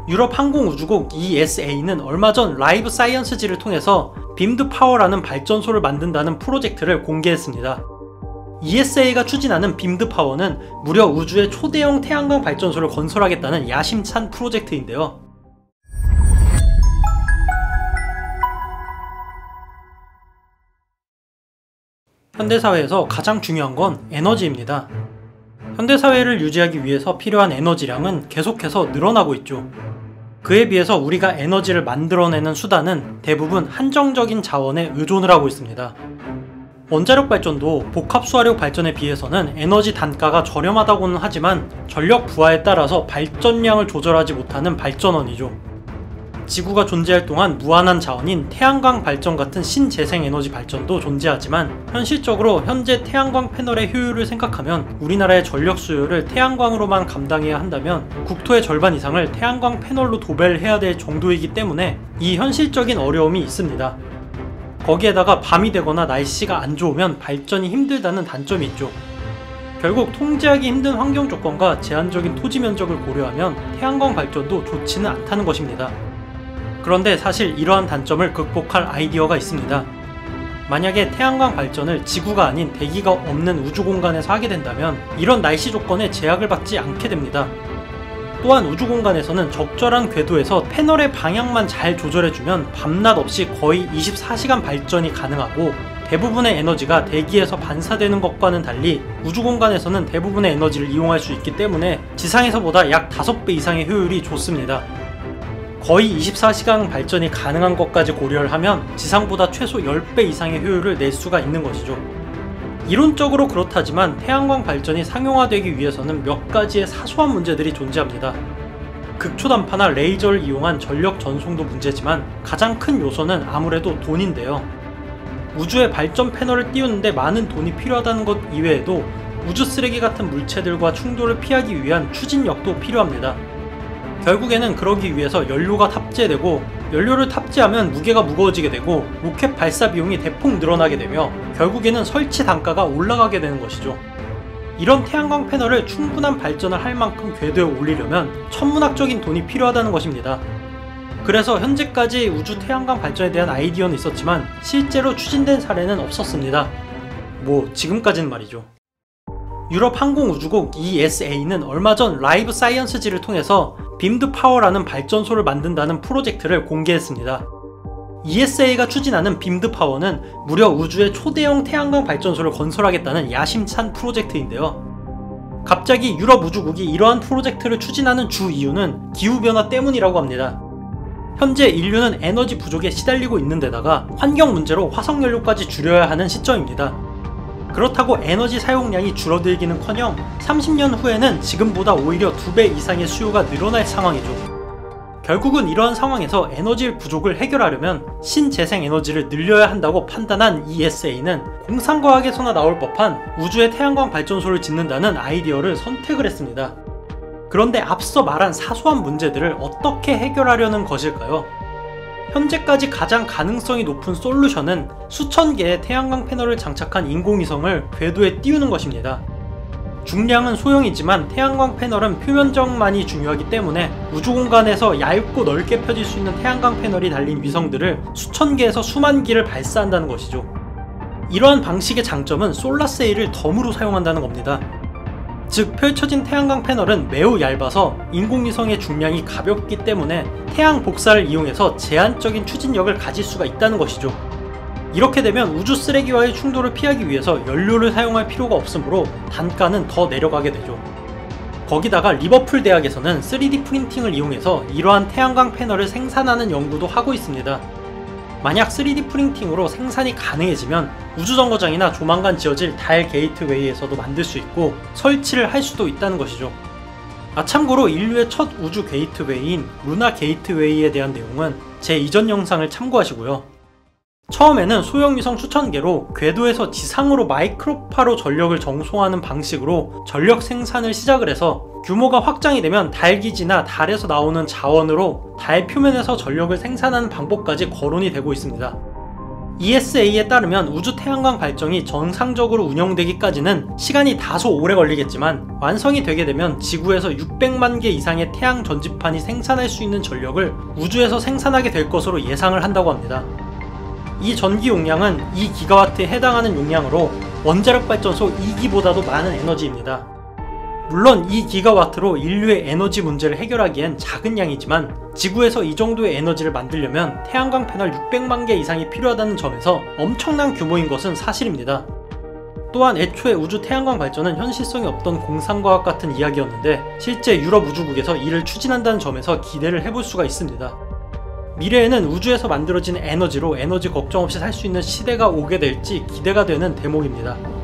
유럽 항공우주국 ESA는 얼마 전 라이브 사이언스지를 통해서 빔드 파워라는 발전소를 만든다는 프로젝트를 공개했습니다. ESA가 추진하는 빔드 파워는 무려 우주의 초대형 태양광 발전소를 건설하겠다는 야심찬 프로젝트인데요. 현대사회에서 가장 중요한 건 에너지입니다. 현대사회를 유지하기 위해서 필요한 에너지량은 계속해서 늘어나고 있죠. 그에 비해서 우리가 에너지를 만들어내는 수단은 대부분 한정적인 자원에 의존을 하고 있습니다. 원자력 발전도 복합수화력 발전에 비해서는 에너지 단가가 저렴하다고는 하지만 전력 부하에 따라서 발전량을 조절하지 못하는 발전원이죠. 지구가 존재할 동안 무한한 자원인 태양광 발전 같은 신재생에너지 발전도 존재하지만 현실적으로 현재 태양광 패널의 효율을 생각하면 우리나라의 전력 수요를 태양광으로만 감당해야 한다면 국토의 절반 이상을 태양광 패널로 도배를 해야 될 정도이기 때문에 이 현실적인 어려움이 있습니다. 거기에다가 밤이 되거나 날씨가 안 좋으면 발전이 힘들다는 단점이 있죠. 결국 통제하기 힘든 환경 조건과 제한적인 토지 면적을 고려하면 태양광 발전도 좋지는 않다는 것입니다. 그런데 사실 이러한 단점을 극복할 아이디어가 있습니다. 만약에 태양광 발전을 지구가 아닌 대기가 없는 우주 공간에서 하게 된다면 이런 날씨 조건에 제약을 받지 않게 됩니다. 또한 우주 공간에서는 적절한 궤도에서 패널의 방향만 잘 조절해주면 밤낮 없이 거의 24시간 발전이 가능하고 대부분의 에너지가 대기에서 반사되는 것과는 달리 우주 공간에서는 대부분의 에너지를 이용할 수 있기 때문에 지상에서보다 약 5배 이상의 효율이 좋습니다. 거의 24시간 발전이 가능한 것까지 고려를 하면 지상보다 최소 10배 이상의 효율을 낼 수가 있는 것이죠. 이론적으로 그렇다지만 태양광 발전이 상용화되기 위해서는 몇 가지의 사소한 문제들이 존재합니다. 극초단파나 레이저를 이용한 전력 전송도 문제지만 가장 큰 요소는 아무래도 돈인데요. 우주에 발전 패널을 띄우는데 많은 돈이 필요하다는 것 이외에도 우주 쓰레기 같은 물체들과 충돌을 피하기 위한 추진력도 필요합니다. 결국에는 그러기 위해서 연료가 탑재되고 연료를 탑재하면 무게가 무거워지게 되고 로켓 발사 비용이 대폭 늘어나게 되며 결국에는 설치 단가가 올라가게 되는 것이죠. 이런 태양광 패널을 충분한 발전을 할 만큼 궤도에 올리려면 천문학적인 돈이 필요하다는 것입니다. 그래서 현재까지 우주 태양광 발전에 대한 아이디어는 있었지만 실제로 추진된 사례는 없었습니다. 지금까지는 말이죠. 유럽 항공우주국 ESA는 얼마 전 라이브 사이언스지를 통해서 빔드 파워라는 발전소를 만든다는 프로젝트를 공개했습니다. ESA가 추진하는 빔드 파워는 무려 우주의 초대형 태양광 발전소를 건설하겠다는 야심찬 프로젝트인데요. 갑자기 유럽 우주국이 이러한 프로젝트를 추진하는 주 이유는 기후변화 때문이라고 합니다. 현재 인류는 에너지 부족에 시달리고 있는 데다가 환경 문제로 화석연료까지 줄여야 하는 시점입니다. 그렇다고 에너지 사용량이 줄어들기는커녕 30년 후에는 지금보다 오히려 2배 이상의 수요가 늘어날 상황이죠. 결국은 이러한 상황에서 에너지 부족을 해결하려면 신재생 에너지를 늘려야 한다고 판단한 ESA는 공상과학에서나 나올 법한 우주의 태양광 발전소를 짓는다는 아이디어를 선택을 했습니다. 그런데 앞서 말한 사소한 문제들을 어떻게 해결하려는 것일까요? 현재까지 가장 가능성이 높은 솔루션은 수천 개의 태양광 패널을 장착한 인공위성을 궤도에 띄우는 것입니다. 중량은 소형이지만 태양광 패널은 표면적만이 중요하기 때문에 우주 공간에서 얇고 넓게 펴질 수 있는 태양광 패널이 달린 위성들을 수천 개에서 수만 기를 발사한다는 것이죠. 이러한 방식의 장점은 솔라세일을 덤으로 사용한다는 겁니다. 즉 펼쳐진 태양광 패널은 매우 얇아서 인공위성의 중량이 가볍기 때문에 태양 복사를 이용해서 제한적인 추진력을 가질 수가 있다는 것이죠. 이렇게 되면 우주 쓰레기와의 충돌을 피하기 위해서 연료를 사용할 필요가 없으므로 단가는 더 내려가게 되죠. 거기다가 리버풀 대학에서는 3D 프린팅을 이용해서 이러한 태양광 패널을 생산하는 연구도 하고 있습니다. 만약 3D 프린팅으로 생산이 가능해지면 우주정거장이나 조만간 지어질 달 게이트웨이에서도 만들 수 있고 설치를 할 수도 있다는 것이죠. 참고로 인류의 첫 우주 게이트웨이인 루나 게이트웨이에 대한 내용은 제 이전 영상을 참고하시고요. 처음에는 소형위성 수천 개로 궤도에서 지상으로 마이크로파로 전력을 정송하는 방식으로 전력 생산을 시작을 해서 규모가 확장이 되면 달 기지나 달에서 나오는 자원으로 달 표면에서 전력을 생산하는 방법까지 거론이 되고 있습니다. ESA에 따르면 우주 태양광 발전이 정상적으로 운영되기까지는 시간이 다소 오래 걸리겠지만 완성이 되게 되면 지구에서 600만 개 이상의 태양 전지판이 생산할 수 있는 전력을 우주에서 생산하게 될 것으로 예상을 한다고 합니다. 이 전기 용량은 2기가와트에 해당하는 용량으로 원자력 발전소 2기보다도 많은 에너지입니다. 물론 2기가와트로 인류의 에너지 문제를 해결하기엔 작은 양이지만 지구에서 이 정도의 에너지를 만들려면 태양광 패널 600만 개 이상이 필요하다는 점에서 엄청난 규모인 것은 사실입니다. 또한 애초에 우주 태양광 발전은 현실성이 없던 공상과학 같은 이야기였는데 실제 유럽 우주국에서 이를 추진한다는 점에서 기대를 해볼 수가 있습니다. 미래에는 우주에서 만들어진 에너지로 에너지 걱정 없이 살 수 있는 시대가 오게 될지 기대가 되는 대목입니다.